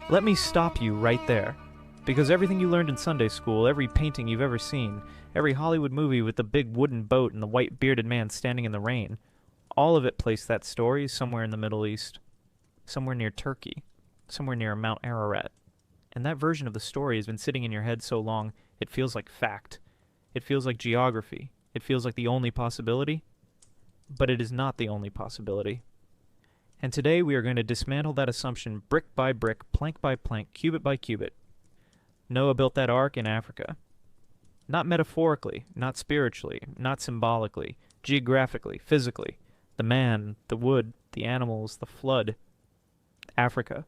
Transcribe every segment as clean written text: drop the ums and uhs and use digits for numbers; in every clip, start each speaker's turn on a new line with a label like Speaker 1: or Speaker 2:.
Speaker 1: Let me stop you right there. Because everything you learned in Sunday school, every painting you've ever seen, every Hollywood movie with the big wooden boat and the white bearded man standing in the rain, all of it placed that story somewhere in the Middle East, somewhere near Turkey, somewhere near Mount Ararat. And that version of the story has been sitting in your head so long, it feels like fact. It feels like geography. It feels like the only possibility. But it is not the only possibility. And today we are going to dismantle that assumption brick by brick, plank by plank, cubit by cubit. Noah built that ark in Africa. Not metaphorically, not spiritually, not symbolically, geographically, physically. The man, the wood, the animals, the flood. Africa.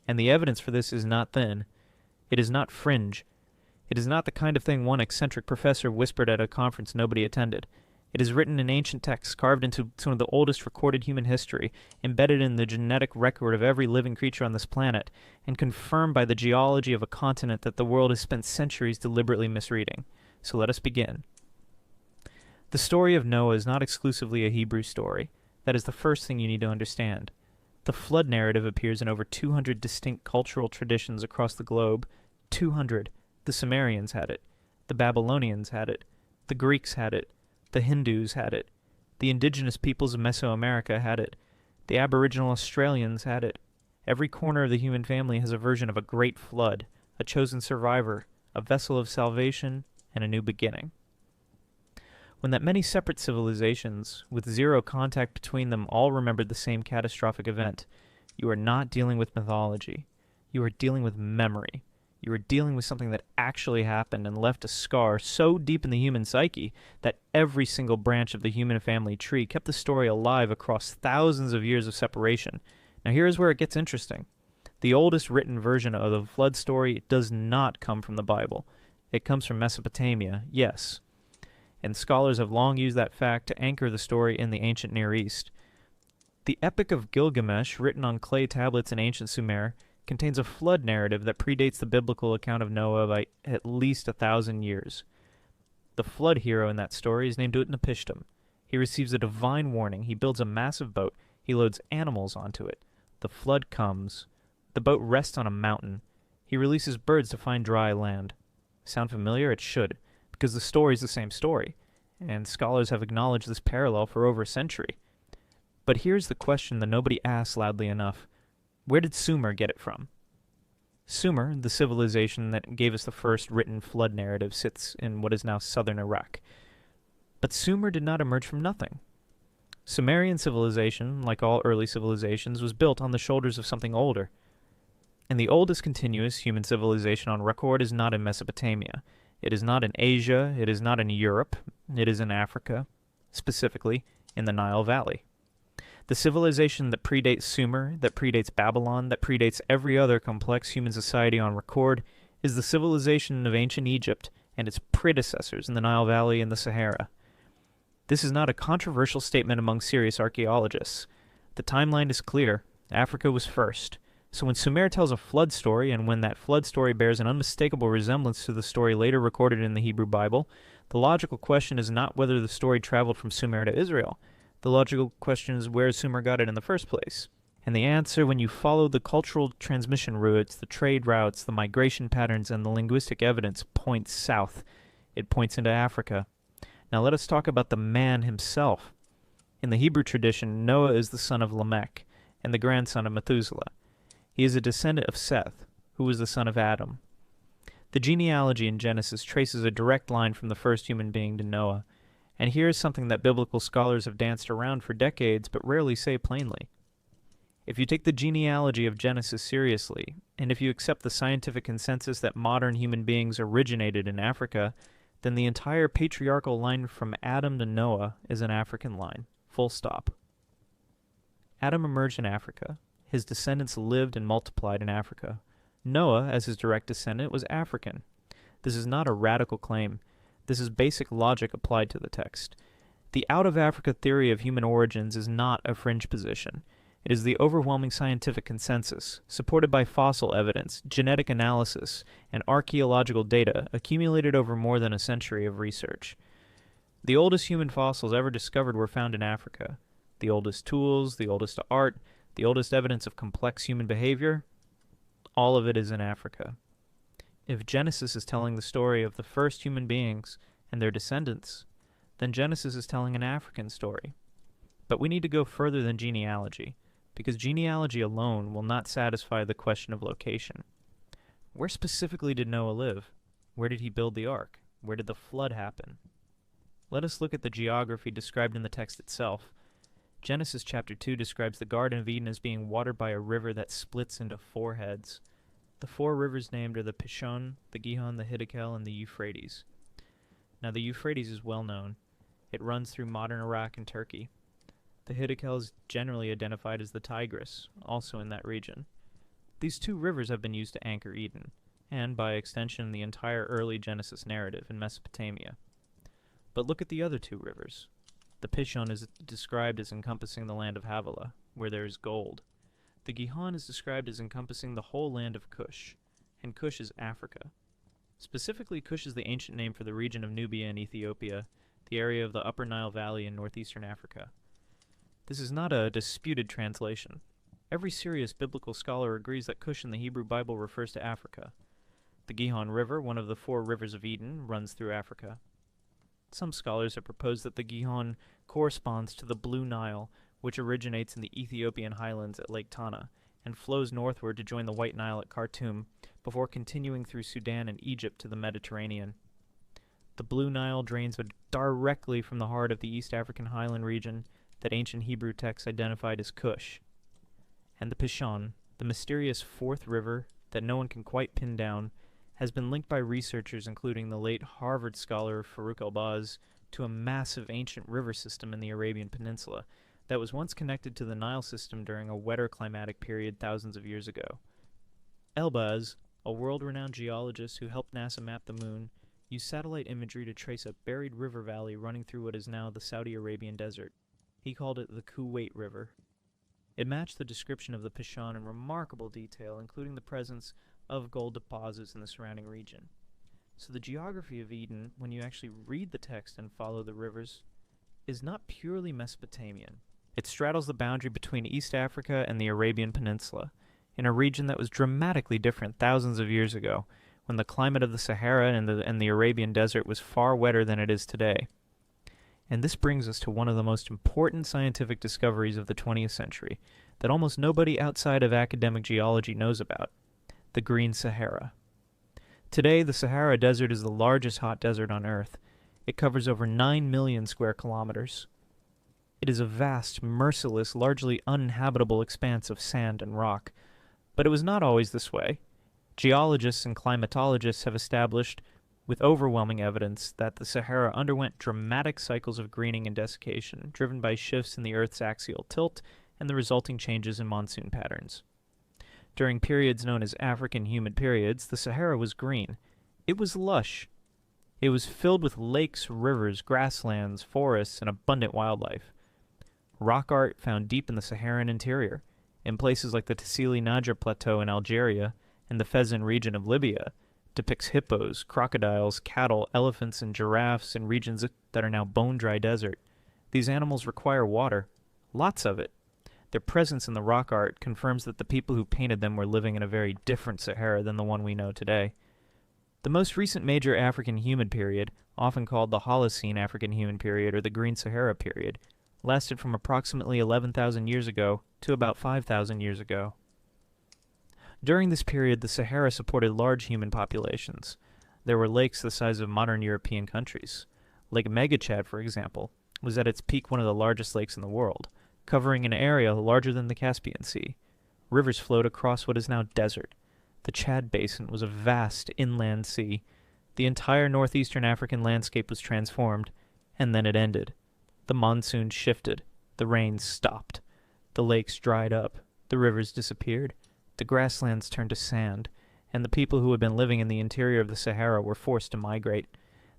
Speaker 1: And the evidence for this is not thin. It is not fringe. It is not the kind of thing one eccentric professor whispered at a conference nobody attended. It is written in ancient texts, carved into some of the oldest recorded human history, embedded in the genetic record of every living creature on this planet, and confirmed by the geology of a continent that the world has spent centuries deliberately misreading. So let us begin. The story of Noah is not exclusively a Hebrew story. That is the first thing you need to understand. The flood narrative appears in over 200 distinct cultural traditions across the globe. 200. The Sumerians had it. The Babylonians had it. The Greeks had it. The Hindus had it. The indigenous peoples of Mesoamerica had it. The Aboriginal Australians had it. Every corner of the human family has a version of a great flood, a chosen survivor, a vessel of salvation, and a new beginning. When that many separate civilizations, with zero contact between them, all remembered the same catastrophic event, you are not dealing with mythology. You are dealing with memory. You are dealing with something that actually happened and left a scar so deep in the human psyche that every single branch of the human family tree kept the story alive across thousands of years of separation. Now here's where it gets interesting. The oldest written version of the flood story does not come from the Bible. It comes from Mesopotamia, yes. And scholars have long used that fact to anchor the story in the ancient Near East. The Epic of Gilgamesh, written on clay tablets in ancient Sumer, contains a flood narrative that predates the biblical account of Noah by at least 1,000 years. The flood hero in that story is named Utnapishtim. He receives a divine warning. He builds a massive boat. He loads animals onto it. The flood comes. The boat rests on a mountain. He releases birds to find dry land. Sound familiar? It should, because the story is the same story, and scholars have acknowledged this parallel for over a century. But here's the question that nobody asks loudly enough. Where did Sumer get it from? Sumer, the civilization that gave us the first written flood narrative, sits in what is now southern Iraq. But Sumer did not emerge from nothing. Sumerian civilization, like all early civilizations, was built on the shoulders of something older. And the oldest continuous human civilization on record is not in Mesopotamia. It is not in Asia. It is not in Europe. It is in Africa, specifically in the Nile Valley. The civilization that predates Sumer, that predates Babylon, that predates every other complex human society on record, is the civilization of ancient Egypt and its predecessors in the Nile Valley and the Sahara. This is not a controversial statement among serious archaeologists. The timeline is clear. Africa was first. So when Sumer tells a flood story, and when that flood story bears an unmistakable resemblance to the story later recorded in the Hebrew Bible, the logical question is not whether the story traveled from Sumer to Israel. The logical question is where Sumer got it in the first place. And the answer, when you follow the cultural transmission routes, the trade routes, the migration patterns, and the linguistic evidence, points south. It points into Africa. Now let us talk about the man himself. In the Hebrew tradition, Noah is the son of Lamech and the grandson of Methuselah. He is a descendant of Seth, who was the son of Adam. The genealogy in Genesis traces a direct line from the first human being to Noah. And here is something that biblical scholars have danced around for decades but rarely say plainly. If you take the genealogy of Genesis seriously, and if you accept the scientific consensus that modern human beings originated in Africa, then the entire patriarchal line from Adam to Noah is an African line. Full stop. Adam emerged in Africa. His descendants lived and multiplied in Africa. Noah, as his direct descendant, was African. This is not a radical claim. This is basic logic applied to the text. The out-of-Africa theory of human origins is not a fringe position. It is the overwhelming scientific consensus, supported by fossil evidence, genetic analysis, and archaeological data accumulated over more than a century of research. The oldest human fossils ever discovered were found in Africa. The oldest tools, the oldest art, the oldest evidence of complex human behavior, All of it is in Africa. If Genesis is telling the story of the first human beings and their descendants, then Genesis is telling an African story. But we need to go further than genealogy, because genealogy alone will not satisfy the question of location. Where specifically did Noah live? Where did he build the ark? Where did the flood happen? Let us look at the geography described in the text itself. Genesis chapter 2 describes the Garden of Eden as being watered by a river that splits into 4 heads. The 4 rivers named are the Pishon, the Gihon, the Hiddekel, and the Euphrates. Now the Euphrates is well known. It runs through modern Iraq and Turkey. The Hiddekel is generally identified as the Tigris, also in that region. These 2 rivers have been used to anchor Eden, and by extension the entire early Genesis narrative in Mesopotamia. But look at the other 2 rivers. The Pishon is described as encompassing the land of Havilah, where there is gold. The Gihon is described as encompassing the whole land of Cush, and Cush is Africa. Specifically, Cush is the ancient name for the region of Nubia in Ethiopia, the area of the Upper Nile Valley in northeastern Africa. This is not a disputed translation. Every serious biblical scholar agrees that Cush in the Hebrew Bible refers to Africa. The Gihon River, one of the 4 rivers of Eden, runs through Africa. Some scholars have proposed that the Gihon corresponds to the Blue Nile, which originates in the Ethiopian highlands at Lake Tana and flows northward to join the White Nile at Khartoum before continuing through Sudan and Egypt to the Mediterranean. The Blue Nile drains directly from the heart of the East African highland region that ancient Hebrew texts identified as Cush. And the Pishon, the mysterious 4th river that no one can quite pin down, has been linked by researchers including the late Harvard scholar Farouk Elbaz to a massive ancient river system in the Arabian Peninsula that was once connected to the Nile system during a wetter climatic period thousands of years ago. Elbaz, a world-renowned geologist who helped NASA map the moon, used satellite imagery to trace a buried river valley running through what is now the Saudi Arabian desert. He called it the Kuwait River. It matched the description of the Pishon in remarkable detail, including the presence of gold deposits in the surrounding region. So the geography of Eden, when you actually read the text and follow the rivers, is not purely Mesopotamian. It straddles the boundary between East Africa and the Arabian Peninsula, in a region that was dramatically different thousands of years ago, when the climate of the Sahara and the Arabian desert was far wetter than it is today. And this brings us to one of the most important scientific discoveries of the 20th century that almost nobody outside of academic geology knows about: the Green Sahara. Today, the Sahara Desert is the largest hot desert on Earth. It covers over 9 million square kilometers. It is a vast, merciless, largely uninhabitable expanse of sand and rock. But it was not always this way. Geologists and climatologists have established, with overwhelming evidence, that the Sahara underwent dramatic cycles of greening and desiccation, driven by shifts in the Earth's axial tilt and the resulting changes in monsoon patterns. During periods known as African humid periods, the Sahara was green. It was lush. It was filled with lakes, rivers, grasslands, forests, and abundant wildlife. Rock art found deep in the Saharan interior, in places like the Tassili Niger Plateau in Algeria and the Fezzan region of Libya, depicts hippos, crocodiles, cattle, elephants, and giraffes in regions that are now bone-dry desert. These animals require water, lots of it. Their presence in the rock art confirms that the people who painted them were living in a very different Sahara than the one we know today. The most recent major African humid period, often called the Holocene African humid period or the Green Sahara period, lasted from approximately 11,000 years ago to about 5,000 years ago. During this period, the Sahara supported large human populations. There were lakes the size of modern European countries. Lake Megachad, for example, was at its peak one of the largest lakes in the world, covering an area larger than the Caspian Sea. Rivers flowed across what is now desert. The Chad Basin was a vast inland sea. The entire northeastern African landscape was transformed, and then it ended. The monsoon shifted. The rains stopped. The lakes dried up. The rivers disappeared. The grasslands turned to sand, and the people who had been living in the interior of the Sahara were forced to migrate.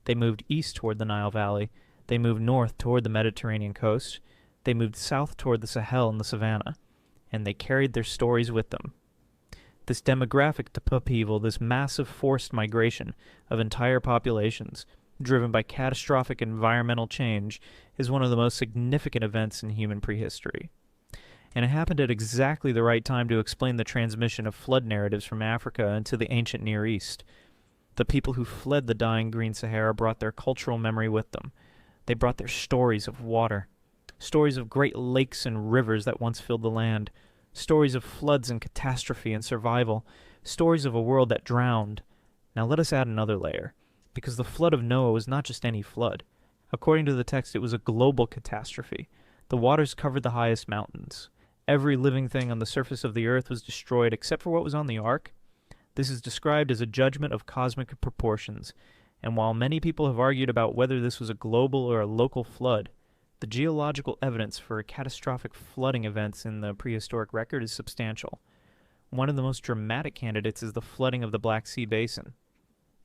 Speaker 1: They moved east toward the Nile Valley. They moved north toward the Mediterranean coast. They moved south toward the Sahel and the Savannah, and they carried their stories with them. This demographic upheaval, this massive forced migration of entire populations, driven by catastrophic environmental change, is one of the most significant events in human prehistory. and it happened at exactly the right time to explain the transmission of flood narratives from Africa into the ancient Near East. The people who fled the dying green Sahara brought their cultural memory with them. They brought their stories of water, stories of great lakes and rivers that once filled the land, stories of floods and catastrophe and survival, stories of a world that drowned. Now let us add another layer, because the flood of Noah was not just any flood. According to the text, it was a global catastrophe. The waters covered the highest mountains. Every living thing on the surface of the earth was destroyed except for what was on the ark. This is described as a judgment of cosmic proportions, and while many people have argued about whether this was a global or a local flood, the geological evidence for catastrophic flooding events in the prehistoric record is substantial. One of the most dramatic candidates is the flooding of the Black Sea Basin.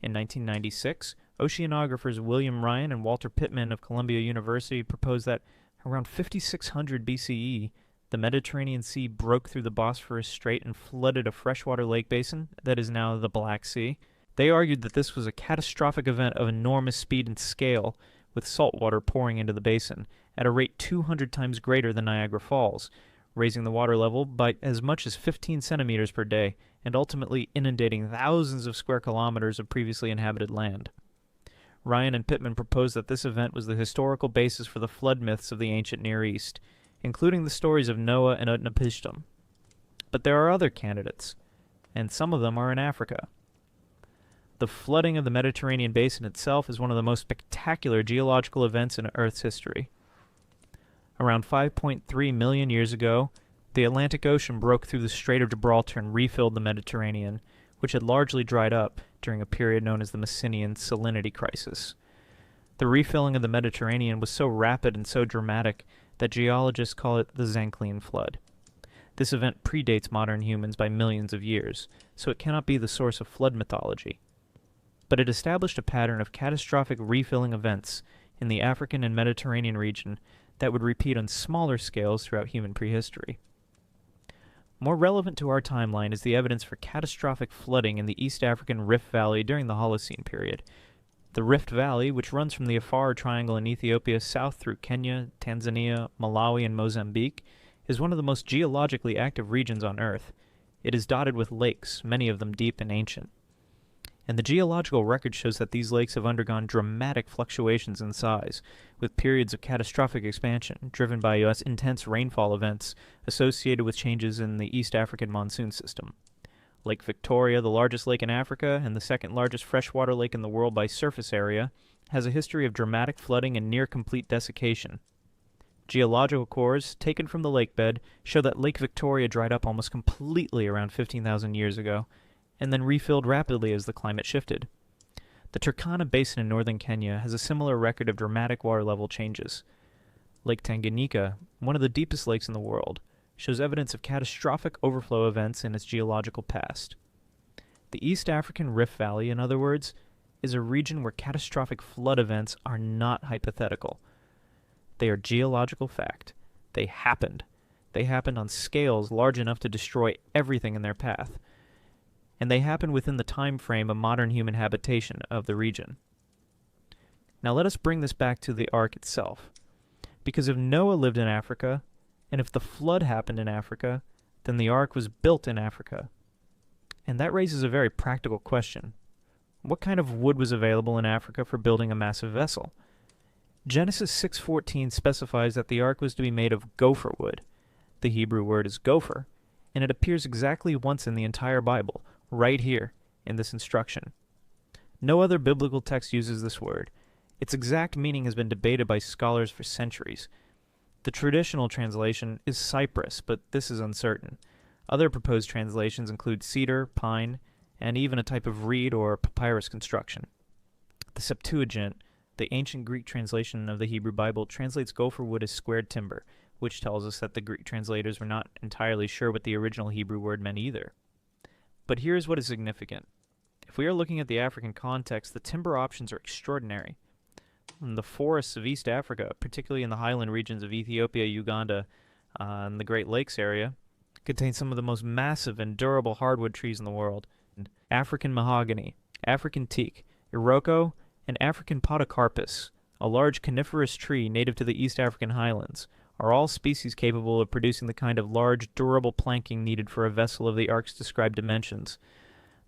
Speaker 1: In 1996, oceanographers William Ryan and Walter Pittman of Columbia University proposed that around 5600 BCE, the Mediterranean Sea broke through the Bosphorus Strait and flooded a freshwater lake basin that is now the Black Sea. They argued that this was a catastrophic event of enormous speed and scale, with salt water pouring into the basin at a rate 200 times greater than Niagara Falls, raising the water level by as much as 15 centimeters per day and ultimately inundating thousands of square kilometers of previously inhabited land. Ryan and Pittman proposed that this event was the historical basis for the flood myths of the ancient Near East, including the stories of Noah and Utnapishtim. But there are other candidates, and some of them are in Africa. The flooding of the Mediterranean basin itself is one of the most spectacular geological events in Earth's history. Around 5.3 million years ago, the Atlantic Ocean broke through the Strait of Gibraltar and refilled the Mediterranean, which had largely dried up during a period known as the Messinian salinity crisis. The refilling of the Mediterranean was so rapid and so dramatic that geologists call it the Zanclean Flood. This event predates modern humans by millions of years, so it cannot be the source of flood mythology. But it established a pattern of catastrophic refilling events in the African and Mediterranean region that would repeat on smaller scales throughout human prehistory. More relevant to our timeline is the evidence for catastrophic flooding in the East African Rift Valley during the Holocene period. The Rift Valley, which runs from the Afar Triangle in Ethiopia south through Kenya, Tanzania, Malawi, and Mozambique, is one of the most geologically active regions on Earth. It is dotted with lakes, many of them deep and ancient. And the geological record shows that these lakes have undergone dramatic fluctuations in size, with periods of catastrophic expansion driven by intense rainfall events associated with changes in the East African monsoon system. Lake Victoria, the largest lake in Africa and the second largest freshwater lake in the world by surface area, has a history of dramatic flooding and near-complete desiccation. Geological cores taken from the lakebed show that Lake Victoria dried up almost completely around 15,000 years ago, and then refilled rapidly as the climate shifted. The Turkana Basin in northern Kenya has a similar record of dramatic water level changes. Lake Tanganyika, one of the deepest lakes in the world, shows evidence of catastrophic overflow events in its geological past. The East African Rift Valley, in other words, is a region where catastrophic flood events are not hypothetical. They are geological fact. They happened. They happened on scales large enough to destroy everything in their path. And they happened within the time frame of modern human habitation of the region. Now let us bring this back to the Ark itself. Because if Noah lived in Africa, and if the flood happened in Africa, then the Ark was built in Africa. And that raises a very practical question. What kind of wood was available in Africa for building a massive vessel? Genesis 6:14 specifies that the Ark was to be made of gopher wood. The Hebrew word is gopher, and it appears exactly once in the entire Bible, right here, in this instruction. No other biblical text uses this word. Its exact meaning has been debated by scholars for centuries. The traditional translation is cypress, but this is uncertain. Other proposed translations include cedar, pine, and even a type of reed or papyrus construction. The Septuagint, the ancient Greek translation of the Hebrew Bible, translates gopher wood as squared timber, which tells us that the Greek translators were not entirely sure what the original Hebrew word meant either. But here's what is significant. If we are looking at the African context, the timber options are extraordinary. The forests of East Africa, particularly in the highland regions of Ethiopia, Uganda, and the Great Lakes area, contain some of the most massive and durable hardwood trees in the world. African mahogany, African teak, iroko, and African podocarpus, a large coniferous tree native to the East African highlands, are all species capable of producing the kind of large, durable planking needed for a vessel of the ark's described dimensions.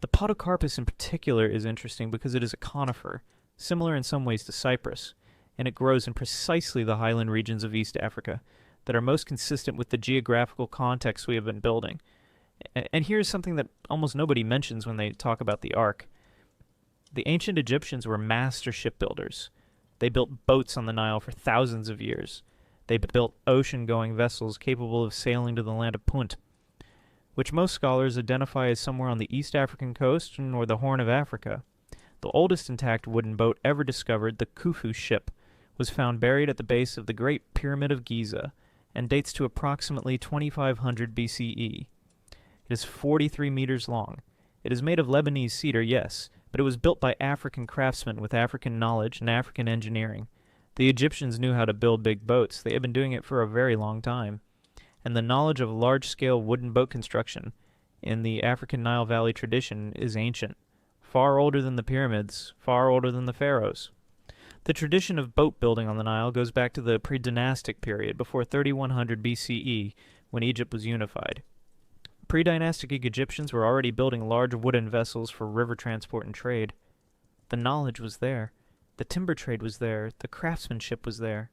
Speaker 1: The Podocarpus in particular is interesting because it is a conifer, similar in some ways to cypress, and it grows in precisely the highland regions of East Africa that are most consistent with the geographical context we have been building. And here's something that almost nobody mentions when they talk about the Ark. The ancient Egyptians were master shipbuilders. They built boats on the Nile for thousands of years. They built ocean-going vessels capable of sailing to the land of Punt, which most scholars identify as somewhere on the East African coast or the Horn of Africa. The oldest intact wooden boat ever discovered, the Khufu ship, was found buried at the base of the Great Pyramid of Giza and dates to approximately 2500 BCE. It is 43 meters long. It is made of Lebanese cedar, yes, but it was built by African craftsmen with African knowledge and African engineering. The Egyptians knew how to build big boats. They had been doing it for a very long time. And the knowledge of large-scale wooden boat construction in the African Nile Valley tradition is ancient, far older than the pyramids, far older than the pharaohs. The tradition of boat building on the Nile goes back to the pre-dynastic period, before 3100 BCE, when Egypt was unified. Pre-dynastic Egyptians were already building large wooden vessels for river transport and trade. The knowledge was there. The timber trade was there. The craftsmanship was there.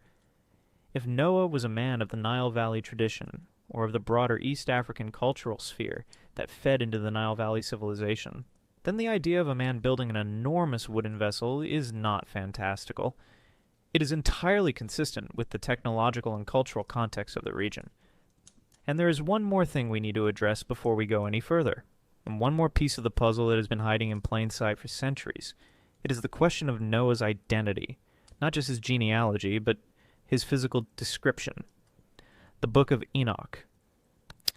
Speaker 1: If Noah was a man of the Nile Valley tradition, or of the broader East African cultural sphere that fed into the Nile Valley civilization, then the idea of a man building an enormous wooden vessel is not fantastical. It is entirely consistent with the technological and cultural context of the region. And there is one more thing we need to address before we go any further, and one more piece of the puzzle that has been hiding in plain sight for centuries. It is the question of Noah's identity, not just his genealogy, but his physical description. The Book of Enoch,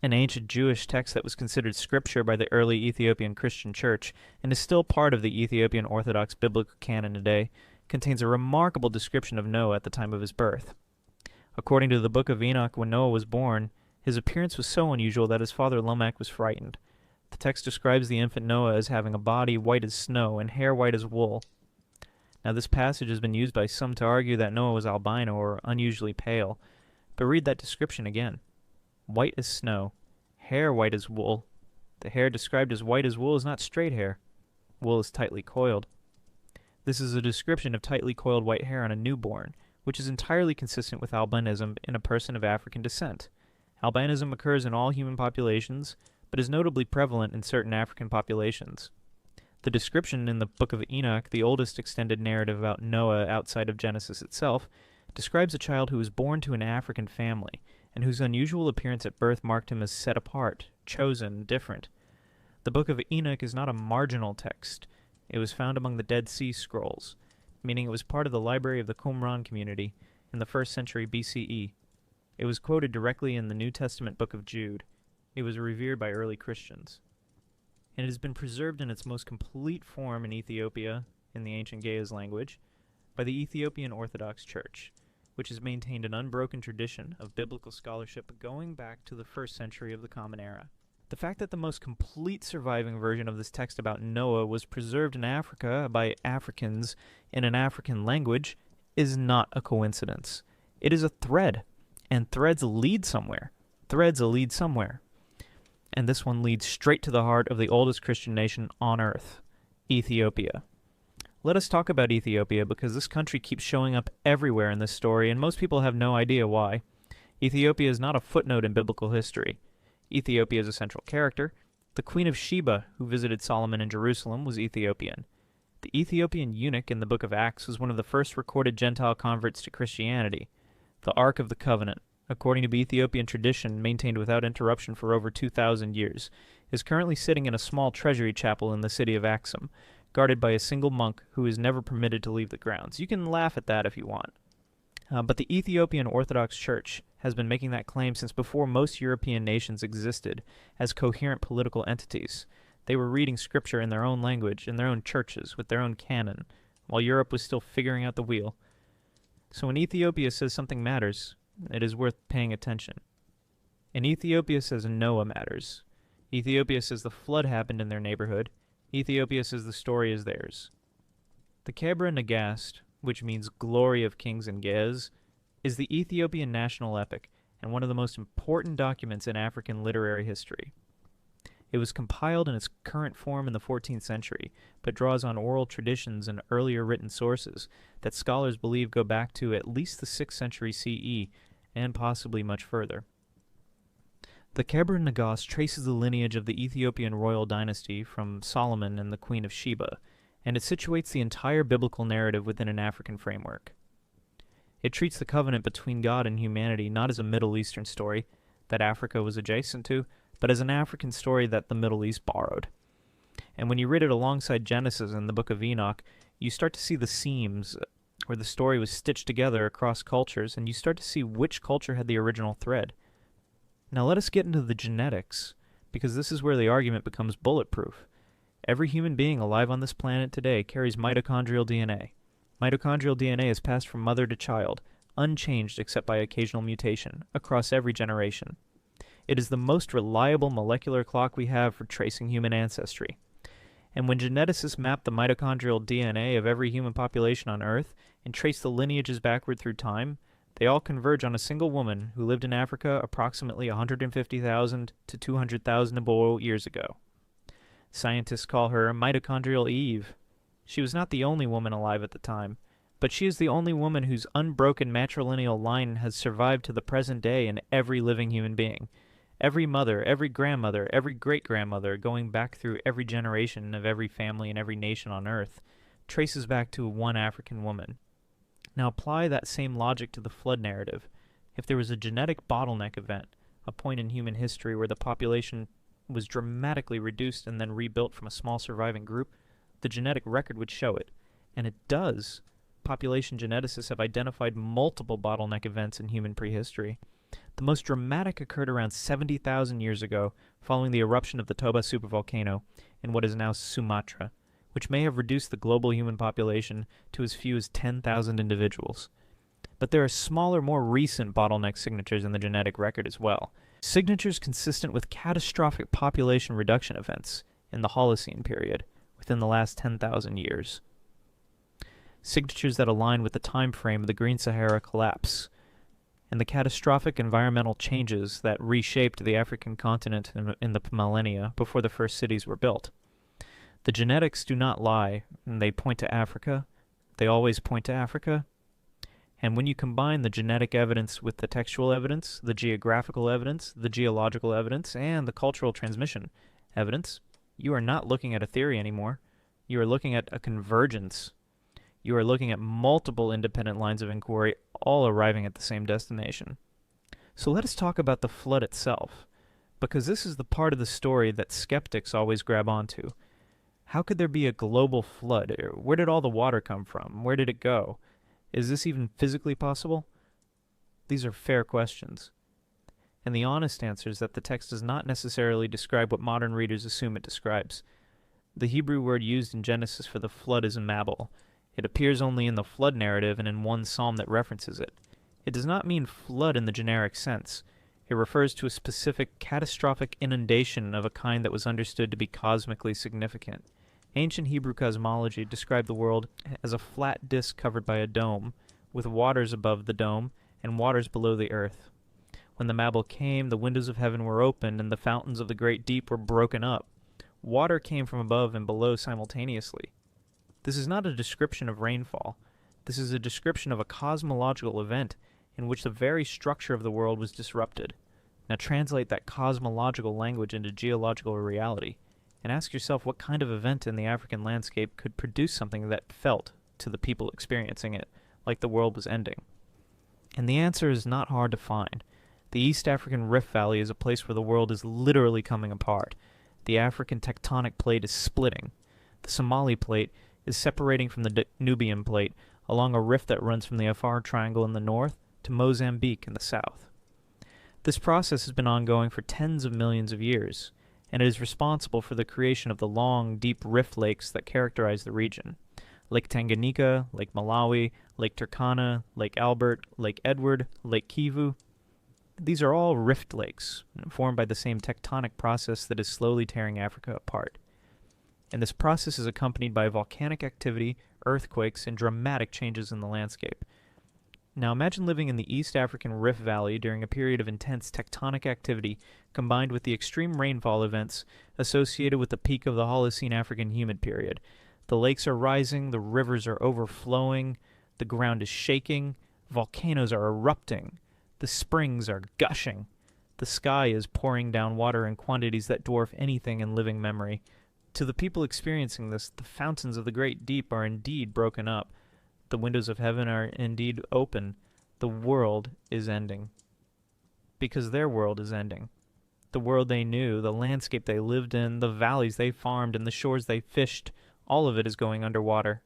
Speaker 1: an ancient Jewish text that was considered scripture by the early Ethiopian Christian Church and is still part of the Ethiopian Orthodox biblical canon today, contains a remarkable description of Noah at the time of his birth. According to the Book of Enoch, when Noah was born, his appearance was so unusual that his father Lamech was frightened. The text describes the infant Noah as having a body white as snow and hair white as wool. Now, this passage has been used by some to argue that Noah was albino or unusually pale, but read that description again. White as snow, hair white as wool. The hair described as white as wool is not straight hair. Wool is tightly coiled. This is a description of tightly coiled white hair on a newborn, which is entirely consistent with albinism in a person of African descent. Albinism occurs in all human populations, but is notably prevalent in certain African populations. The description in the Book of Enoch, the oldest extended narrative about Noah outside of Genesis itself, describes a child who was born to an African family, and whose unusual appearance at birth marked him as set apart, chosen, different. The Book of Enoch is not a marginal text. It was found among the Dead Sea Scrolls, meaning it was part of the library of the Qumran community in the 1st century BCE. It was quoted directly in the New Testament book of Jude. It was revered by early Christians. And it has been preserved in its most complete form in Ethiopia, in the ancient Ge'ez language, by the Ethiopian Orthodox Church, which has maintained an unbroken tradition of biblical scholarship going back to the 1st century of the Common Era. The fact that the most complete surviving version of this text about Noah was preserved in Africa by Africans in an African language is not a coincidence. It is a thread. And threads lead somewhere. Threads lead somewhere. And this one leads straight to the heart of the oldest Christian nation on earth, Ethiopia. Let us talk about Ethiopia because this country keeps showing up everywhere in this story, and most people have no idea why. Ethiopia is not a footnote in biblical history. Ethiopia is a central character. The Queen of Sheba, who visited Solomon in Jerusalem, was Ethiopian. The Ethiopian eunuch in the book of Acts was one of the first recorded Gentile converts to Christianity. The Ark of the Covenant, according to Ethiopian tradition maintained without interruption for over 2,000 years, is currently sitting in a small treasury chapel in the city of Axum, guarded by a single monk who is never permitted to leave the grounds. You can laugh at that if you want. But the Ethiopian Orthodox Church has been making that claim since before most European nations existed as coherent political entities. They were reading scripture in their own language, in their own churches, with their own canon, while Europe was still figuring out the wheel. So when Ethiopia says something matters, it is worth paying attention. And Ethiopia says Noah matters. Ethiopia says the flood happened in their neighborhood. Ethiopia says the story is theirs. The Kebra Nagast, which means glory of kings in Ge'ez, is the Ethiopian national epic and one of the most important documents in African literary history. It was compiled in its current form in the 14th century, but draws on oral traditions and earlier written sources that scholars believe go back to at least the 6th century CE and possibly much further. The Kebra Nagast traces the lineage of the Ethiopian royal dynasty from Solomon and the Queen of Sheba, and it situates the entire biblical narrative within an African framework. It treats the covenant between God and humanity not as a Middle Eastern story that Africa was adjacent to, but as an African story that the Middle East borrowed. And when you read it alongside Genesis and the Book of Enoch, you start to see the seams where the story was stitched together across cultures, and you start to see which culture had the original thread. Now let us get into the genetics, because this is where the argument becomes bulletproof. Every human being alive on this planet today carries mitochondrial DNA. Mitochondrial DNA is passed from mother to child, unchanged except by occasional mutation, across every generation. It is the most reliable molecular clock we have for tracing human ancestry. And when geneticists map the mitochondrial DNA of every human population on Earth and trace the lineages backward through time, they all converge on a single woman who lived in Africa approximately 150,000 to 200,000 years ago. Scientists call her Mitochondrial Eve. She was not the only woman alive at the time, but she is the only woman whose unbroken matrilineal line has survived to the present day in every living human being. Every mother, every grandmother, every great-grandmother, going back through every generation of every family and every nation on Earth, traces back to one African woman. Now apply that same logic to the flood narrative. If there was a genetic bottleneck event, a point in human history where the population was dramatically reduced and then rebuilt from a small surviving group, the genetic record would show it. And it does. Population geneticists have identified multiple bottleneck events in human prehistory. The most dramatic occurred around 70,000 years ago, following the eruption of the Toba supervolcano in what is now Sumatra, which may have reduced the global human population to as few as 10,000 individuals. But there are smaller, more recent bottleneck signatures in the genetic record as well. Signatures consistent with catastrophic population reduction events in the Holocene period within the last 10,000 years. Signatures that align with the time frame of the Green Sahara collapse and the catastrophic environmental changes that reshaped the African continent in the millennia before the first cities were built. The genetics do not lie, and they point to Africa. They always point to Africa. And when you combine the genetic evidence with the textual evidence, the geographical evidence, the geological evidence, and the cultural transmission evidence, you are not looking at a theory anymore. You are looking at a convergence. You are looking at multiple independent lines of inquiry, all arriving at the same destination. So let us talk about the flood itself, because this is the part of the story that skeptics always grab onto. How could there be a global flood? Where did all the water come from? Where did it go? Is this even physically possible? These are fair questions. And the honest answer is that the text does not necessarily describe what modern readers assume it describes. The Hebrew word used in Genesis for the flood is mabul. It appears only in the flood narrative and in one psalm that references it. It does not mean flood in the generic sense. It refers to a specific catastrophic inundation of a kind that was understood to be cosmically significant. Ancient Hebrew cosmology described the world as a flat disk covered by a dome, with waters above the dome and waters below the earth. When the Mabul came, the windows of heaven were opened and the fountains of the great deep were broken up. Water came from above and below simultaneously. This is not a description of rainfall. This is a description of a cosmological event in which the very structure of the world was disrupted. Now translate that cosmological language into geological reality, and ask yourself what kind of event in the African landscape could produce something that felt, to the people experiencing it, like the world was ending. And the answer is not hard to find. The East African Rift Valley is a place where the world is literally coming apart. The African tectonic plate is splitting. The Somali plate is separating from the Nubian plate along a rift that runs from the Afar Triangle in the north to Mozambique in the south. This process has been ongoing for tens of millions of years, and it is responsible for the creation of the long, deep rift lakes that characterize the region. Lake Tanganyika, Lake Malawi, Lake Turkana, Lake Albert, Lake Edward, Lake Kivu. These are all rift lakes, formed by the same tectonic process that is slowly tearing Africa apart. And this process is accompanied by volcanic activity, earthquakes, and dramatic changes in the landscape. Now imagine living in the East African Rift Valley during a period of intense tectonic activity combined with the extreme rainfall events associated with the peak of the Holocene African humid period. The lakes are rising, the rivers are overflowing, the ground is shaking, volcanoes are erupting, the springs are gushing. The sky is pouring down water in quantities that dwarf anything in living memory. To the people experiencing this, the fountains of the great deep are indeed broken up. The windows of heaven are indeed open. The world is ending. Because their world is ending. The world they knew, the landscape they lived in, the valleys they farmed, and the shores they fished, all of it is going underwater.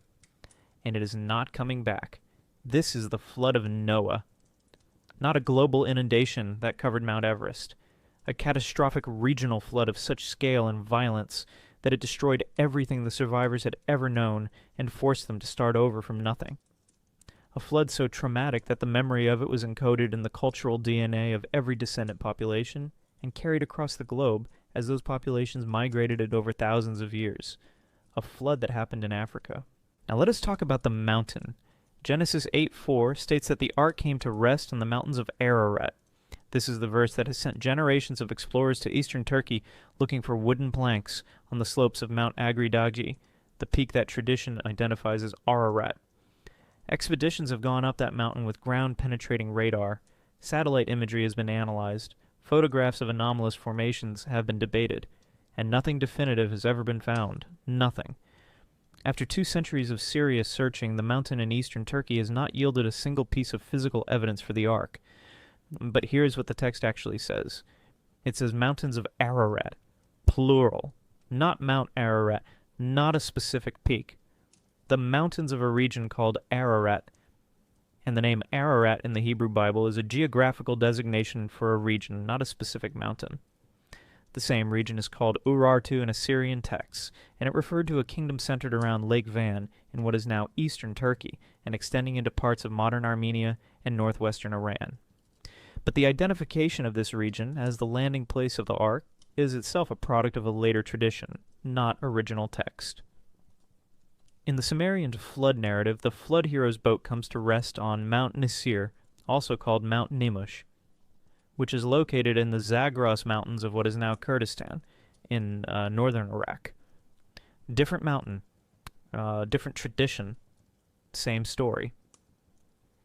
Speaker 1: And it is not coming back. This is the flood of Noah. Not a global inundation that covered Mount Everest. A catastrophic regional flood of such scale and violence that it destroyed everything the survivors had ever known and forced them to start over from nothing. A flood so traumatic that the memory of it was encoded in the cultural DNA of every descendant population and carried across the globe as those populations migrated it over thousands of years. A flood that happened in Africa. Now let us talk about the mountain. Genesis 8:4 states that the ark came to rest on the mountains of Ararat. This is the verse that has sent generations of explorers to eastern Turkey looking for wooden planks on the slopes of Mount Agridagi, the peak that tradition identifies as Ararat. Expeditions have gone up that mountain with ground-penetrating radar. Satellite imagery has been analyzed. Photographs of anomalous formations have been debated. And nothing definitive has ever been found. Nothing. After 2 centuries of serious searching, the mountain in eastern Turkey has not yielded a single piece of physical evidence for the ark. But here's what the text actually says. It says mountains of Ararat, plural, not Mount Ararat, not a specific peak. The mountains of a region called Ararat, and the name Ararat in the Hebrew Bible is a geographical designation for a region, not a specific mountain. The same region is called Urartu in Assyrian texts, and it referred to a kingdom centered around Lake Van in what is now eastern Turkey and extending into parts of modern Armenia and northwestern Iran. But the identification of this region as the landing place of the ark is itself a product of a later tradition, not original text. In the Sumerian flood narrative, the flood hero's boat comes to rest on Mount Nisir, also called Mount Nimush, which is located in the Zagros Mountains of what is now Kurdistan, in northern Iraq. Different mountain, different tradition, same story.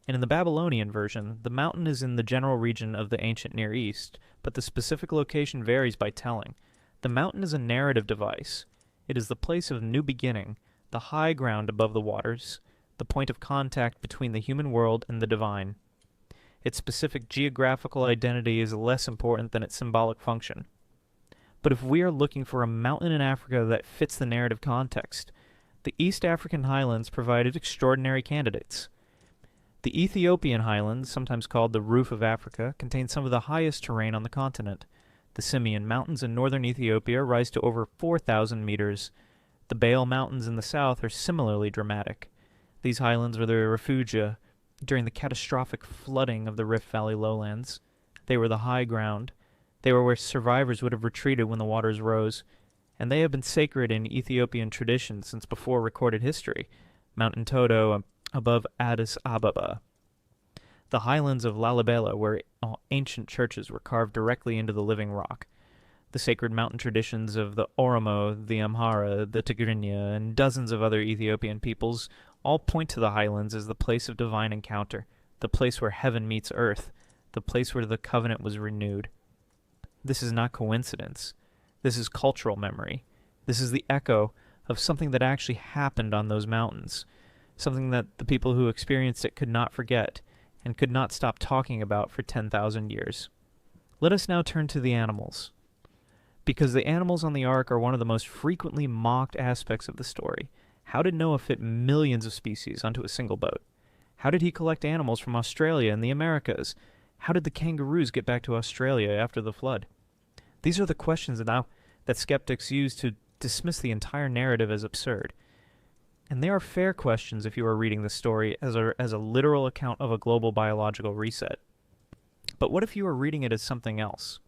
Speaker 1: And in the Babylonian version, the mountain is in the general region of the ancient Near East, but the specific location varies by telling. The mountain is a narrative device. It is the place of new beginning, the high ground above the waters, the point of contact between the human world and the divine. Its specific geographical identity is less important than its symbolic function. But if we are looking for a mountain in Africa that fits the narrative context, the East African highlands provided extraordinary candidates. The Ethiopian highlands, sometimes called the Roof of Africa, contain some of the highest terrain on the continent. The Simien Mountains in northern Ethiopia rise to over 4,000 meters. The Baal Mountains in the south are similarly dramatic. These highlands were the refugia during the catastrophic flooding of the Rift Valley lowlands. They were the high ground. They were where survivors would have retreated when the waters rose. And they have been sacred in Ethiopian tradition since before recorded history. Mount Entoto above Addis Ababa. The highlands of Lalibela, where ancient churches were carved directly into the living rock. The sacred mountain traditions of the Oromo, the Amhara, the Tigrinya, and dozens of other Ethiopian peoples all point to the highlands as the place of divine encounter, the place where heaven meets earth, the place where the covenant was renewed. This is not coincidence. This is cultural memory. This is the echo of something that actually happened on those mountains, something that the people who experienced it could not forget and could not stop talking about for 10,000 years. Let us now turn to the animals, because the animals on the ark are one of the most frequently mocked aspects of the story. How did Noah fit millions of species onto a single boat? How did he collect animals from Australia and the Americas? How did the kangaroos get back to Australia after the flood? These are the questions that skeptics use to dismiss the entire narrative as absurd. And they are fair questions if you are reading the story as a literal account of a global biological reset. But what if you are reading it as something else?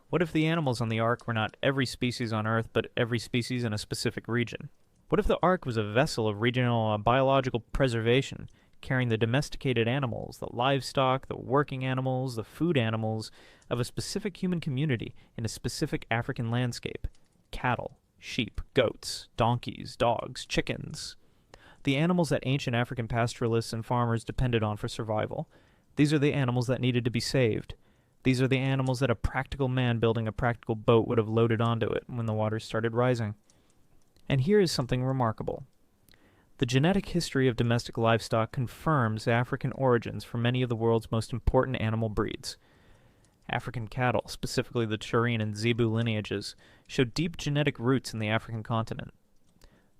Speaker 1: What if the animals on the ark were not every species on Earth, but every species in a specific region? What if the ark was a vessel of regional biological preservation, carrying the domesticated animals, the livestock, the working animals, the food animals of a specific human community in a specific African landscape. Cattle, sheep, goats, donkeys, dogs, chickens. The animals that ancient African pastoralists and farmers depended on for survival. These are the animals that needed to be saved. These are the animals that a practical man building a practical boat would have loaded onto it when the waters started rising. And here is something remarkable. The genetic history of domestic livestock confirms African origins for many of the world's most important animal breeds. African cattle, specifically the Turin and Zebu lineages, show deep genetic roots in the African continent.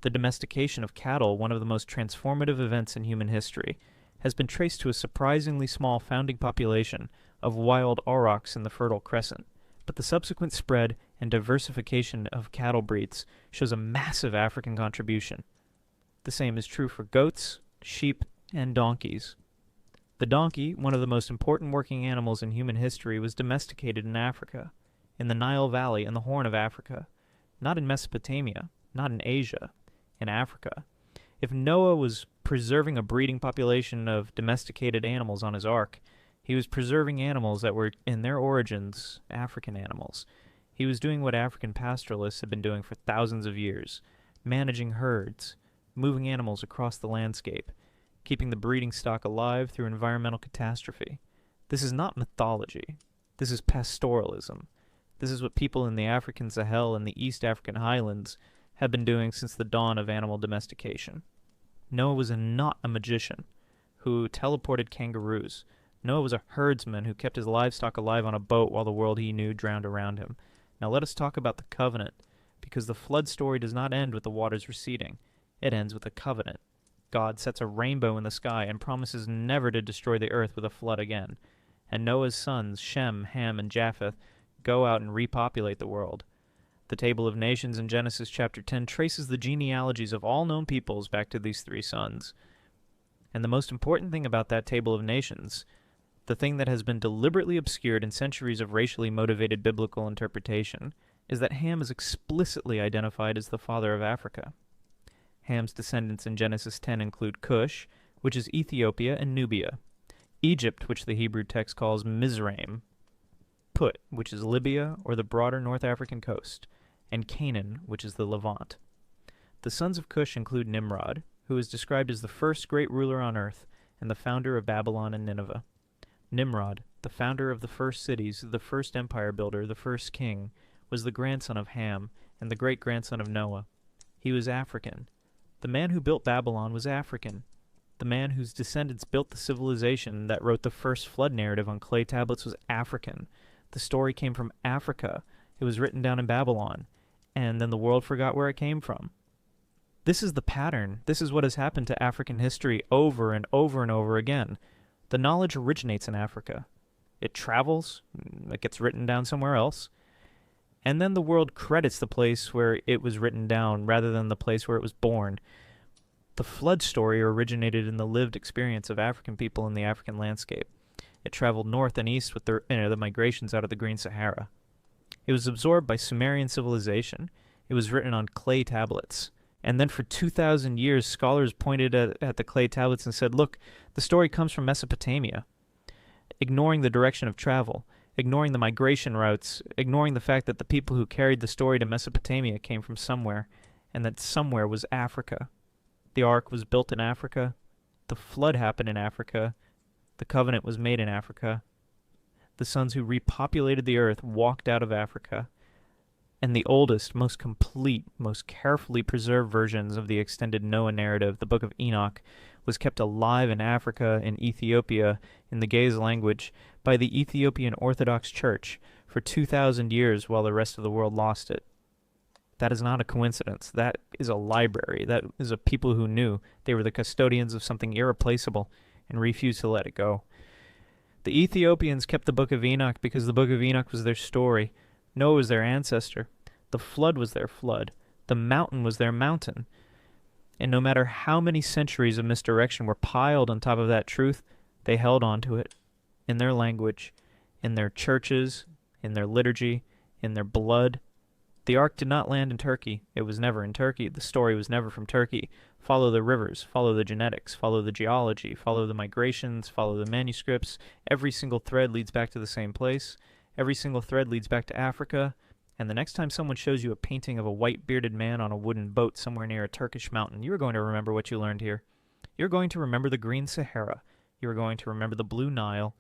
Speaker 1: The domestication of cattle, one of the most transformative events in human history, has been traced to a surprisingly small founding population of wild aurochs in the Fertile Crescent, but the subsequent spread and diversification of cattle breeds shows a massive African contribution. The same is true for goats, sheep, and donkeys. The donkey, one of the most important working animals in human history, was domesticated in Africa, in the Nile Valley and the Horn of Africa, not in Mesopotamia, not in Asia, in Africa. If Noah was preserving a breeding population of domesticated animals on his ark, he was preserving animals that were, in their origins, African animals. He was doing what African pastoralists had been doing for thousands of years, managing herds, moving animals across the landscape, keeping the breeding stock alive through environmental catastrophe. This is not mythology. This is pastoralism. This is what people in the African Sahel and the East African highlands have been doing since the dawn of animal domestication. Noah was not a magician who teleported kangaroos. Noah was a herdsman who kept his livestock alive on a boat while the world he knew drowned around him. Now let us talk about the covenant, because the flood story does not end with the waters receding. It ends with a covenant. God sets a rainbow in the sky and promises never to destroy the earth with a flood again. And Noah's sons, Shem, Ham, and Japheth, go out and repopulate the world. The Table of Nations in Genesis chapter 10 traces the genealogies of all known peoples back to these three sons. And the most important thing about that Table of Nations, the thing that has been deliberately obscured in centuries of racially motivated biblical interpretation, is that Ham is explicitly identified as the father of Africa. Ham's descendants in Genesis 10 include Cush, which is Ethiopia and Nubia, Egypt, which the Hebrew text calls Mizraim, Put, which is Libya or the broader North African coast, and Canaan, which is the Levant. The sons of Cush include Nimrod, who is described as the first great ruler on earth and the founder of Babylon and Nineveh. Nimrod, the founder of the first cities, the first empire builder, the first king, was the grandson of Ham and the great-grandson of Noah. He was African. The man who built Babylon was African. The man whose descendants built the civilization that wrote the first flood narrative on clay tablets was African. The story came from Africa. It was written down in Babylon, and then the world forgot where it came from. This is the pattern. This is what has happened to African history over and over and over again. The knowledge originates in Africa. It travels, it gets written down somewhere else, and then the world credits the place where it was written down rather than the place where it was born. The flood story originated in the lived experience of African people in the African landscape. It traveled north and east with the migrations out of the Green Sahara. It was absorbed by Sumerian civilization. It was written on clay tablets. And then for 2,000 years, scholars pointed at the clay tablets and said, look, the story comes from Mesopotamia, ignoring the direction of travel, ignoring the migration routes, ignoring the fact that the people who carried the story to Mesopotamia came from somewhere, and that somewhere was Africa. The ark was built in Africa. The flood happened in Africa. The covenant was made in Africa. The sons who repopulated the earth walked out of Africa. And the oldest, most complete, most carefully preserved versions of the extended Noah narrative, the Book of Enoch, was kept alive in Africa, in Ethiopia, in the Gaze language, by the Ethiopian Orthodox Church for 2,000 years while the rest of the world lost it. That is not a coincidence. That is a library. That is a people who knew they were the custodians of something irreplaceable and refused to let it go. The Ethiopians kept the Book of Enoch because the Book of Enoch was their story. Noah was their ancestor. The flood was their flood. The mountain was their mountain. And no matter how many centuries of misdirection were piled on top of that truth, they held on to it in their language, in their churches, in their liturgy, in their blood. The ark did not land in Turkey. It was never in Turkey. The story was never from Turkey. Follow the rivers, follow the genetics, follow the geology, follow the migrations, follow the manuscripts. Every single thread leads back to the same place. Every single thread leads back to Africa. And the next time someone shows you a painting of a white bearded man on a wooden boat somewhere near a Turkish mountain, you are going to remember what you learned here. You're going to remember the green Sahara. You are going to remember the blue Nile.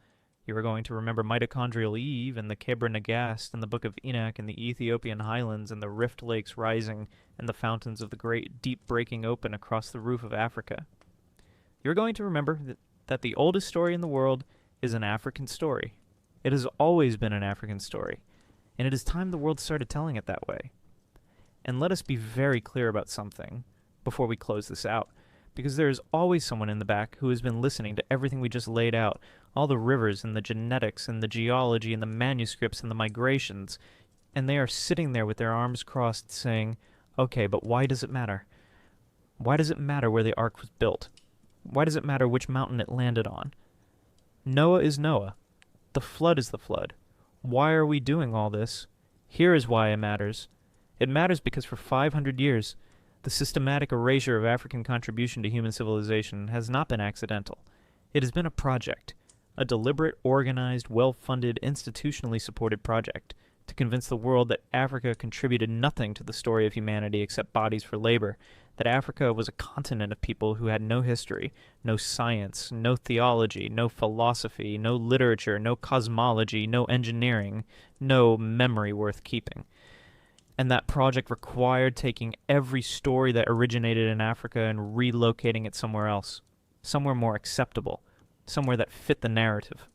Speaker 1: You are going to remember mitochondrial Eve and the Kebra Nagast and the Book of Enoch and the Ethiopian highlands and the rift lakes rising and the fountains of the great deep breaking open across the roof of Africa. You're going to remember that the oldest story in the world is an African story. It has always been an African story, and it is time the world started telling it that way. And let us be very clear about something before we close this out, because there is always someone in the back who has been listening to everything we just laid out, all the rivers and the genetics and the geology and the manuscripts and the migrations, and they are sitting there with their arms crossed saying, okay, but why does it matter? Why does it matter where the ark was built? Why does it matter which mountain it landed on? Noah is Noah. The flood is the flood. Why are we doing all this? Here is why it matters. It matters because for 500 years, the systematic erasure of African contribution to human civilization has not been accidental. It has been a project, a deliberate, organized, well-funded, institutionally supported project to convince the world that Africa contributed nothing to the story of humanity except bodies for labor, that Africa was a continent of people who had no history, no science, no theology, no philosophy, no literature, no cosmology, no engineering, no memory worth keeping. And that project required taking every story that originated in Africa and relocating it somewhere else, somewhere more acceptable, somewhere that fit the narrative.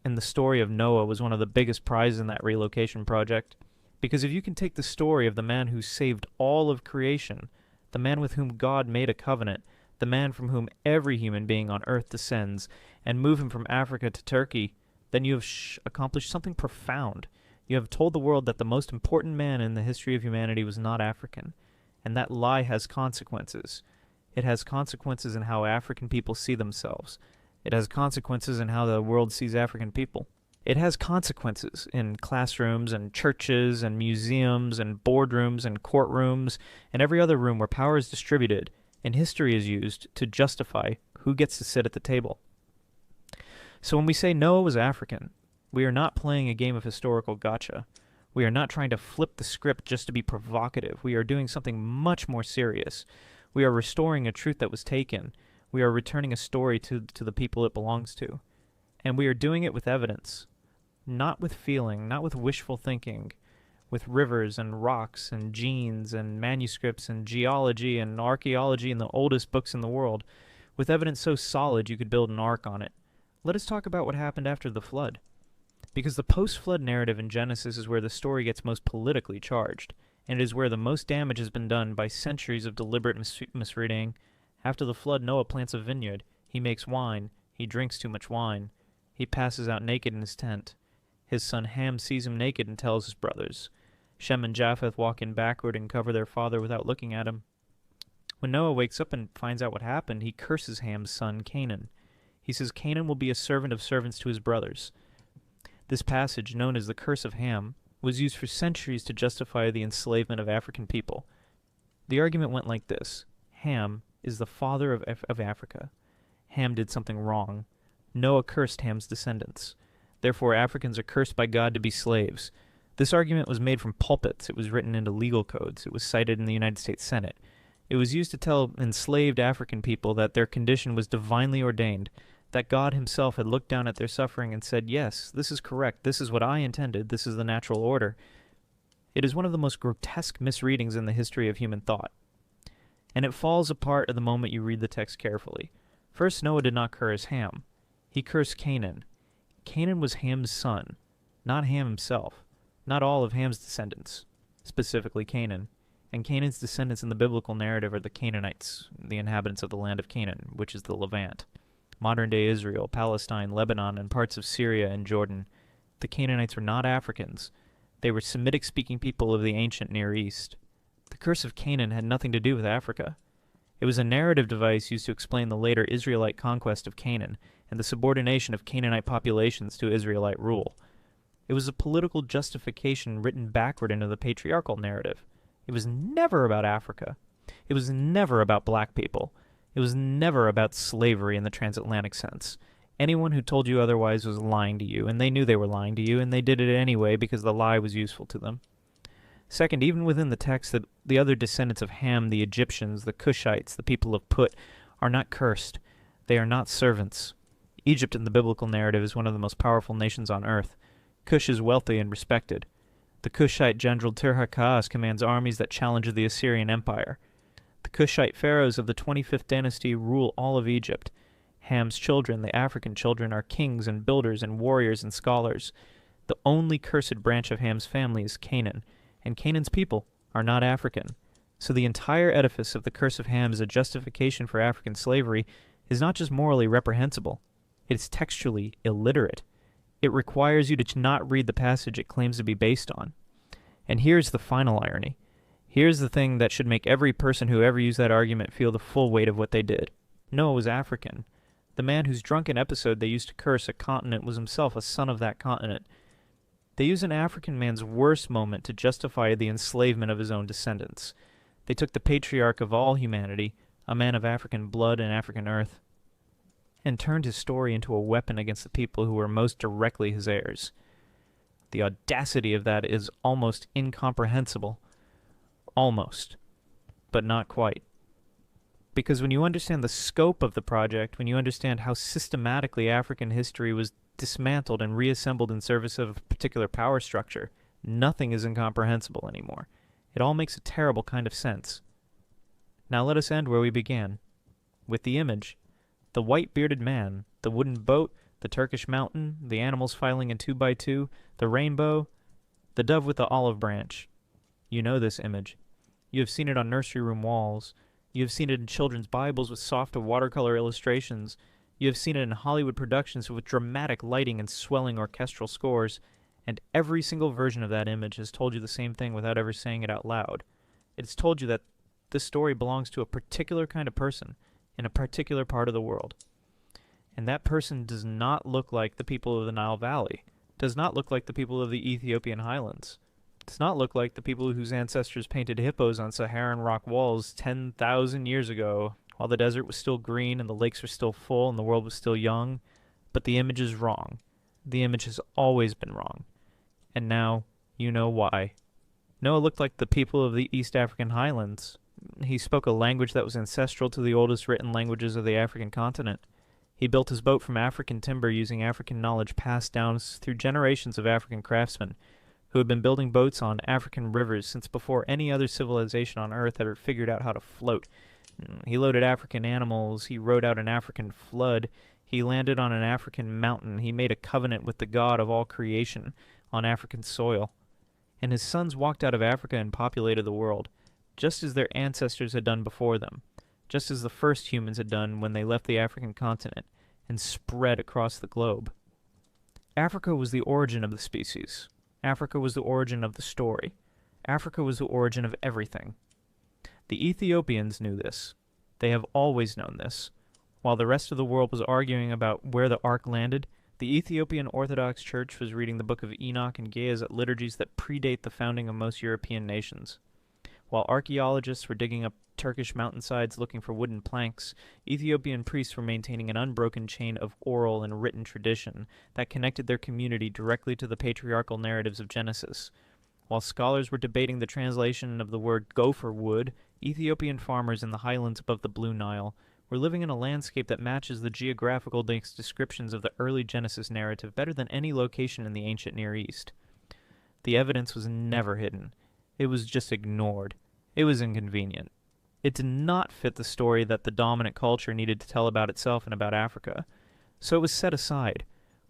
Speaker 1: And the story of Noah was one of the biggest prizes in that relocation project, because if you can take the story of the man who saved all of creation, the man with whom God made a covenant, the man from whom every human being on earth descends, and move him from Africa to Turkey, then you have accomplished something profound. You have told the world that the most important man in the history of humanity was not African, and that lie has consequences. It has consequences in how African people see themselves. It has consequences in how the world sees African people. It has consequences in classrooms and churches and museums and boardrooms and courtrooms and every other room where power is distributed and history is used to justify who gets to sit at the table. So when we say Noah was African, we are not playing a game of historical gotcha. We are not trying to flip the script just to be provocative. We are doing something much more serious. We are restoring a truth that was taken. We are returning a story to the people it belongs to. And we are doing it with evidence. Not with feeling, not with wishful thinking, with rivers and rocks and genes and manuscripts and geology and archaeology and the oldest books in the world, with evidence so solid you could build an ark on it. Let us talk about what happened after the flood. Because the post-flood narrative in Genesis is where the story gets most politically charged, and it is where the most damage has been done by centuries of deliberate misreading. After the flood, Noah plants a vineyard. He makes wine. He drinks too much wine. He passes out naked in his tent. His son Ham sees him naked and tells his brothers. Shem and Japheth walk in backward and cover their father without looking at him. When Noah wakes up and finds out what happened, he curses Ham's son Canaan. He says Canaan will be a servant of servants to his brothers. This passage, known as the Curse of Ham, was used for centuries to justify the enslavement of African people. The argument went like this. Ham is the father of Africa. Ham did something wrong. Noah cursed Ham's descendants. Therefore, Africans are cursed by God to be slaves. This argument was made from pulpits. It was written into legal codes. It was cited in the United States Senate. It was used to tell enslaved African people that their condition was divinely ordained, that God himself had looked down at their suffering and said, yes, this is correct, this is what I intended, this is the natural order. It is one of the most grotesque misreadings in the history of human thought. And it falls apart at the moment you read the text carefully. First, Noah did not curse Ham. He cursed Canaan. Canaan was Ham's son, not Ham himself, not all of Ham's descendants, specifically Canaan. And Canaan's descendants in the biblical narrative are the Canaanites, the inhabitants of the land of Canaan, which is the Levant. Modern-day Israel, Palestine, Lebanon, and parts of Syria and Jordan. The Canaanites were not Africans. They were Semitic-speaking people of the ancient Near East. The curse of Canaan had nothing to do with Africa. It was a narrative device used to explain the later Israelite conquest of Canaan and the subordination of Canaanite populations to Israelite rule. It was a political justification written backward into the patriarchal narrative. It was never about Africa. It was never about black people. It was never about slavery in the transatlantic sense. Anyone who told you otherwise was lying to you, and they knew they were lying to you, and they did it anyway because the lie was useful to them. Second, even within the text, the other descendants of Ham, the Egyptians, the Cushites, the people of Put, are not cursed. They are not servants. Egypt in the biblical narrative is one of the most powerful nations on earth. Cush is wealthy and respected. The Cushite general Tirhakahs commands armies that challenge the Assyrian Empire. The Cushite pharaohs of the 25th dynasty rule all of Egypt. Ham's children, the African children, are kings and builders and warriors and scholars. The only cursed branch of Ham's family is Canaan, and Canaan's people are not African. So the entire edifice of the curse of Ham as a justification for African slavery is not just morally reprehensible, it is textually illiterate. It requires you to not read the passage it claims to be based on. And here's the final irony. Here's the thing that should make every person who ever used that argument feel the full weight of what they did. Noah was African. The man whose drunken episode they used to curse a continent was himself a son of that continent. They used an African man's worst moment to justify the enslavement of his own descendants. They took the patriarch of all humanity, a man of African blood and African earth, and turned his story into a weapon against the people who were most directly his heirs. The audacity of that is almost incomprehensible. Almost. But not quite. Because when you understand the scope of the project, when you understand how systematically African history was dismantled and reassembled in service of a particular power structure, nothing is incomprehensible anymore. It all makes a terrible kind of sense. Now let us end where we began, with the image. The white-bearded man, the wooden boat, the Turkish mountain, the animals filing in 2 by 2, the rainbow, the dove with the olive branch. You know this image. You have seen it on nursery room walls. You have seen it in children's Bibles with soft watercolor illustrations. You have seen it in Hollywood productions with dramatic lighting and swelling orchestral scores. And every single version of that image has told you the same thing without ever saying it out loud. It has told you that this story belongs to a particular kind of person in a particular part of the world. And that person does not look like the people of the Nile Valley, does not look like the people of the Ethiopian highlands, does not look like the people whose ancestors painted hippos on Saharan rock walls 10,000 years ago, while the desert was still green and the lakes were still full and the world was still young. But the image is wrong. The image has always been wrong. And now you know why. Noah looked like the people of the East African highlands. He spoke a language that was ancestral to the oldest written languages of the African continent. He built his boat from African timber using African knowledge passed down through generations of African craftsmen who had been building boats on African rivers since before any other civilization on Earth ever figured out how to float. He loaded African animals, he rode out an African flood, he landed on an African mountain, he made a covenant with the God of all creation on African soil. And his sons walked out of Africa and populated the world, just as their ancestors had done before them, just as the first humans had done when they left the African continent and spread across the globe. Africa was the origin of the species. Africa was the origin of the story. Africa was the origin of everything. The Ethiopians knew this. They have always known this. While the rest of the world was arguing about where the ark landed, the Ethiopian Orthodox Church was reading the book of Enoch and gazed at liturgies that predate the founding of most European nations. While archaeologists were digging up Turkish mountainsides looking for wooden planks, Ethiopian priests were maintaining an unbroken chain of oral and written tradition that connected their community directly to the patriarchal narratives of Genesis. While scholars were debating the translation of the word gopher wood, Ethiopian farmers in the highlands above the Blue Nile were living in a landscape that matches the geographical descriptions of the early Genesis narrative better than any location in the ancient Near East. The evidence was never hidden. It was just ignored. It was inconvenient. It did not fit the story that the dominant culture needed to tell about itself and about Africa. So it was set aside,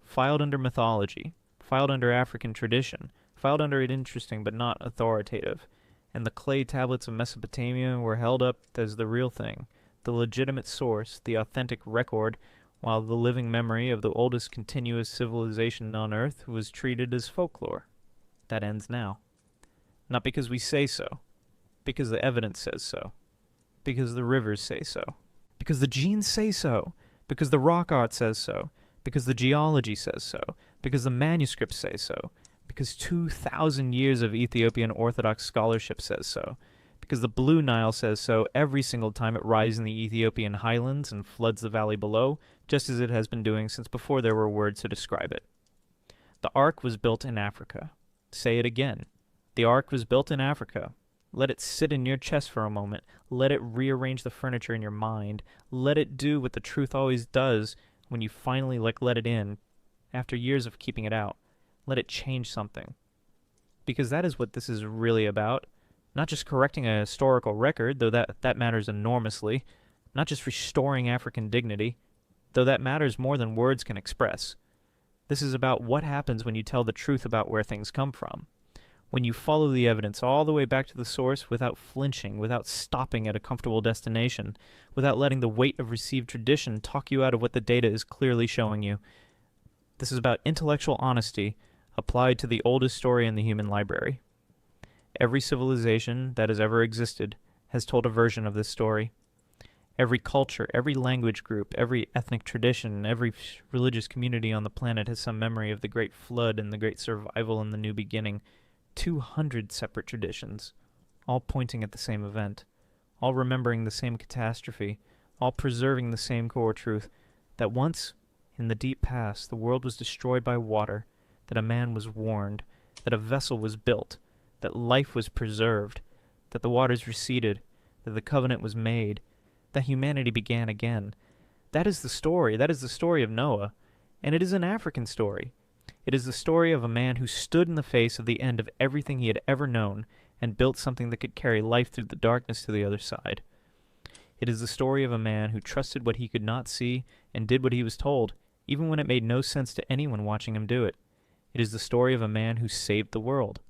Speaker 1: filed under mythology, filed under African tradition, filed under it interesting but not authoritative, and the clay tablets of Mesopotamia were held up as the real thing, the legitimate source, the authentic record, while the living memory of the oldest continuous civilization on Earth was treated as folklore. That ends now. Not because we say so, because the evidence says so, because the rivers say so, because the genes say so, because the rock art says so, because the geology says so, because the manuscripts say so, because 2,000 years of Ethiopian Orthodox scholarship says so, because the Blue Nile says so every single time it rises in the Ethiopian highlands and floods the valley below, just as it has been doing since before there were words to describe it. The Ark was built in Africa. Say it again. The Ark was built in Africa. Let it sit in your chest for a moment. Let it rearrange the furniture in your mind. Let it do what the truth always does when you finally let it in, after years of keeping it out. Let it change something. Because that is what this is really about. Not just correcting a historical record, though that matters enormously. Not just restoring African dignity, though that matters more than words can express. This is about what happens when you tell the truth about where things come from. When you follow the evidence all the way back to the source without flinching, without stopping at a comfortable destination, without letting the weight of received tradition talk you out of what the data is clearly showing you. This is about intellectual honesty applied to the oldest story in the human library. Every civilization that has ever existed has told a version of this story. Every culture, every language group, every ethnic tradition, every religious community on the planet has some memory of the great flood and the great survival and the new beginning. 200 separate traditions, all pointing at the same event, all remembering the same catastrophe, all preserving the same core truth, that once, in the deep past, the world was destroyed by water, that a man was warned, that a vessel was built, that life was preserved, that the waters receded, that the covenant was made, that humanity began again. That is the story. That is the story of Noah, and it is an African story. It is the story of a man who stood in the face of the end of everything he had ever known and built something that could carry life through the darkness to the other side. It is the story of a man who trusted what he could not see and did what he was told, even when it made no sense to anyone watching him do it. It is the story of a man who saved the world,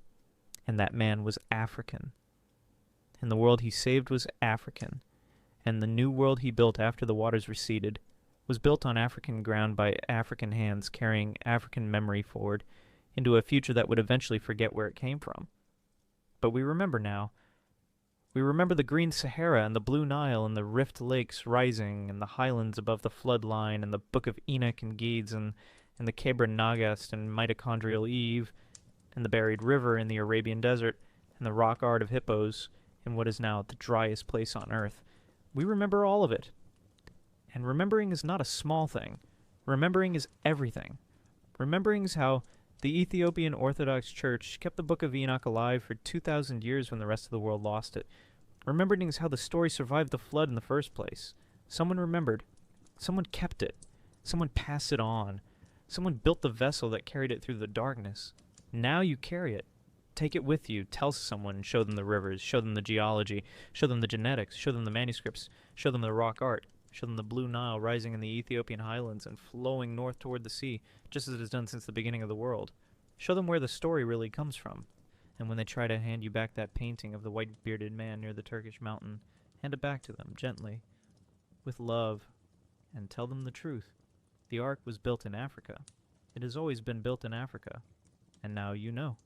Speaker 1: and that man was African. And the world he saved was African, and the new world he built after the waters receded was built on African ground by African hands carrying African memory forward into a future that would eventually forget where it came from. But we remember now. We remember the green Sahara and the blue Nile and the rift lakes rising and the highlands above the flood line and the Book of Enoch and Geeds and the Kebra Nagast and mitochondrial Eve and the buried river in the Arabian desert and the rock art of hippos in what is now the driest place on earth. We remember all of it. And remembering is not a small thing. Remembering is everything. Remembering is how the Ethiopian Orthodox Church kept the Book of Enoch alive for 2,000 years when the rest of the world lost it. Remembering is how the story survived the flood in the first place. Someone remembered. Someone kept it. Someone passed it on. Someone built the vessel that carried it through the darkness. Now you carry it. Take it with you. Tell someone. Show them the rivers. Show them the geology. Show them the genetics. Show them the manuscripts. Show them the rock art. Show them the blue Nile rising in the Ethiopian highlands and flowing north toward the sea, just as it has done since the beginning of the world. Show them where the story really comes from. And when they try to hand you back that painting of the white-bearded man near the Turkish mountain, hand it back to them, gently, with love, and tell them the truth. The Ark was built in Africa. It has always been built in Africa. And now you know.